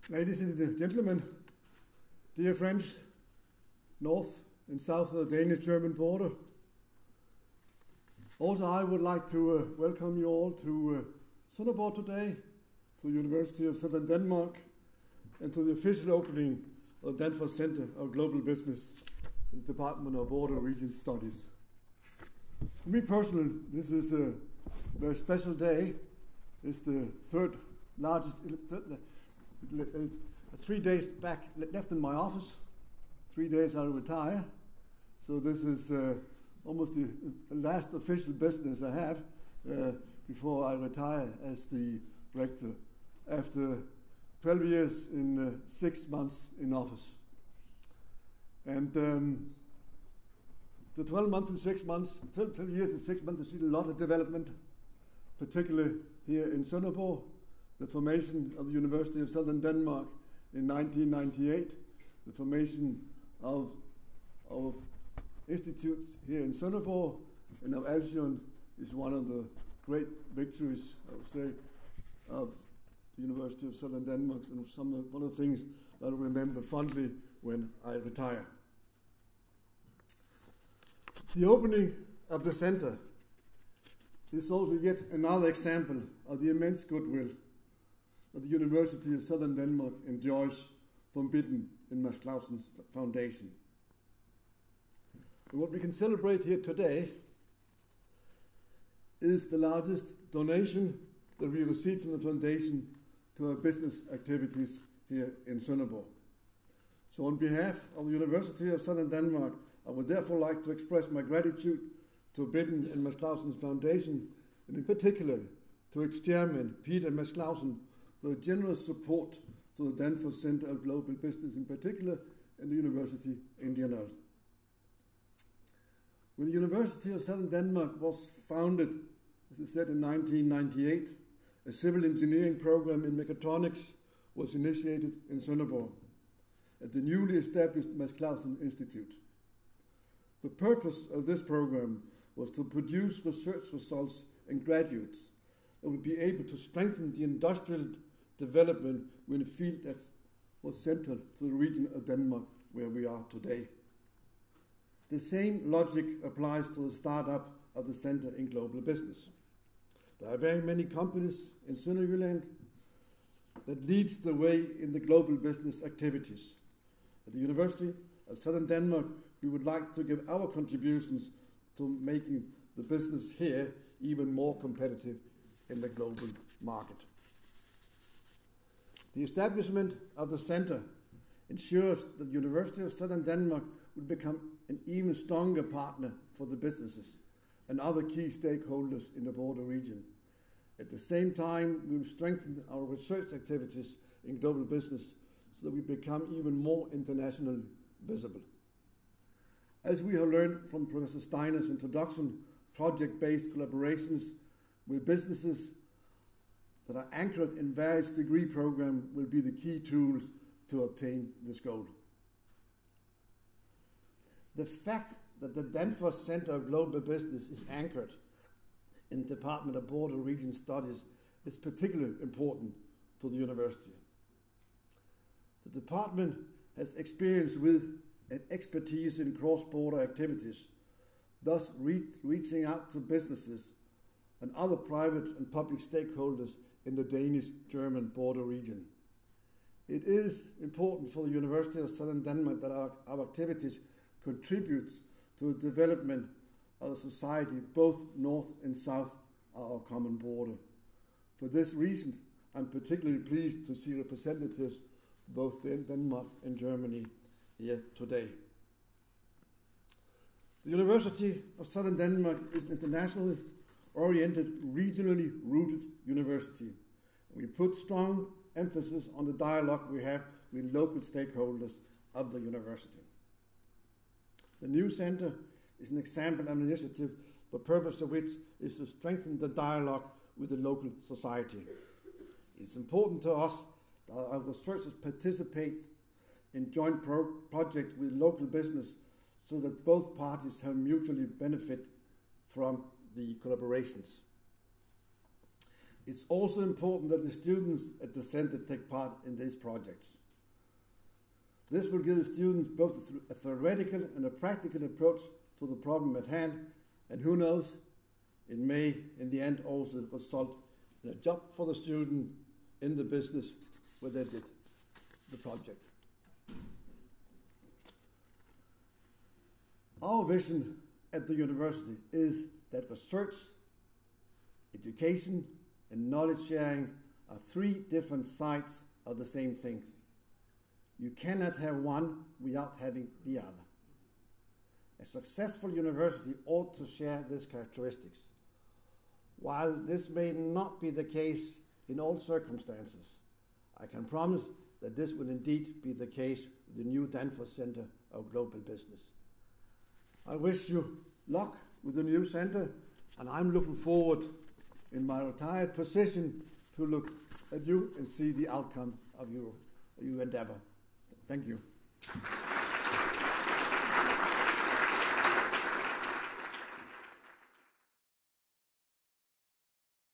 Ladies and gentlemen, dear friends, north and south of the Danish-German border, also I would like to welcome you all to Sønderborg today, to the University of Southern Denmark, and to the official opening of the Danfoss Center of Global Business, the Department of Border Region Studies. For me personally, this is a very special day. It's the third largest, 3 days back left in my office. 3 days I'll retire. So this is almost the last official business I have before I retire as the rector after 12 years in 6 months in office. And the 12 months and 6 months, 12 years and 6 months, I've seen a lot of development, particularly here in Sønderborg, the formation of the University of Southern Denmark in 1998, the formation of institutes here in Sønderborg, and of Alsion is one of the great victories, I would say, of the University of Southern Denmark, and one of the things that I remember fondly when I retire. The opening of the center is also yet another example of the immense goodwill that the University of Southern Denmark enjoys from Bitten and Mads Clausen's foundation. And what we can celebrate here today is the largest donation that we received from the foundation to our business activities here in Sønderborg. So on behalf of the University of Southern Denmark, I would therefore like to express my gratitude to Bitten and Mads Clausen's foundation, and in particular to its chairman, Peter Mads Clausen, for the generous support to the Danfoss Center of Global Business in particular, and the university in general. When the University of Southern Denmark was founded, as I said, in 1998, a civil engineering program in mechatronics was initiated in Sønderborg at the newly established Mads Clausen Institute. The purpose of this program was to produce research results and graduates that would be able to strengthen the industrial development in a field that was central to the region of Denmark where we are today. The same logic applies to the startup of the Center in Global Business. There are very many companies in Sønderjylland that leads the way in the global business activities. At the University of Southern Denmark, we would like to give our contributions to making the business here even more competitive in the global market. The establishment of the center ensures that the University of Southern Denmark will become an even stronger partner for the businesses and other key stakeholders in the border region. At the same time, we will strengthen our research activities in global business so that we become even more internationally visible. As we have learned from Professor Steiner's introduction, project-based collaborations with businesses that are anchored in various degree programs will be the key tools to obtain this goal. The fact that the Danfoss Center of Global Business is anchored in the Department of Border Region Studies is particularly important to the university. The department has experience with and expertise in cross-border activities, thus reaching out to businesses and other private and public stakeholders in the Danish-German border region. It is important for the University of Southern Denmark that our activities contributes to the development of the society both north and south of our common border. For this reason, I'm particularly pleased to see representatives both in Denmark and Germany here today. The University of Southern Denmark is an internationally oriented, regionally rooted university. We put strong emphasis on the dialogue we have with local stakeholders of the university. The new center is an example of an initiative, the purpose of which is to strengthen the dialogue with the local society. It's important to us that our researchers participate in joint projects with local business so that both parties have mutually benefit from the collaborations. It's also important that the students at the center take part in these projects. This will give the students both a theoretical and a practical approach to the problem at hand, and who knows, it may in the end also result in a job for the student in the business where they did the project. Our vision at the university is that research, education, and knowledge sharing are three different sides of the same thing. You cannot have one without having the other. A successful university ought to share these characteristics. While this may not be the case in all circumstances, I can promise that this will indeed be the case with the new Danfoss Center of Global Business. I wish you luck with the new center, and I'm looking forward in my retired position to look at you and see the outcome of your endeavor. Thank you.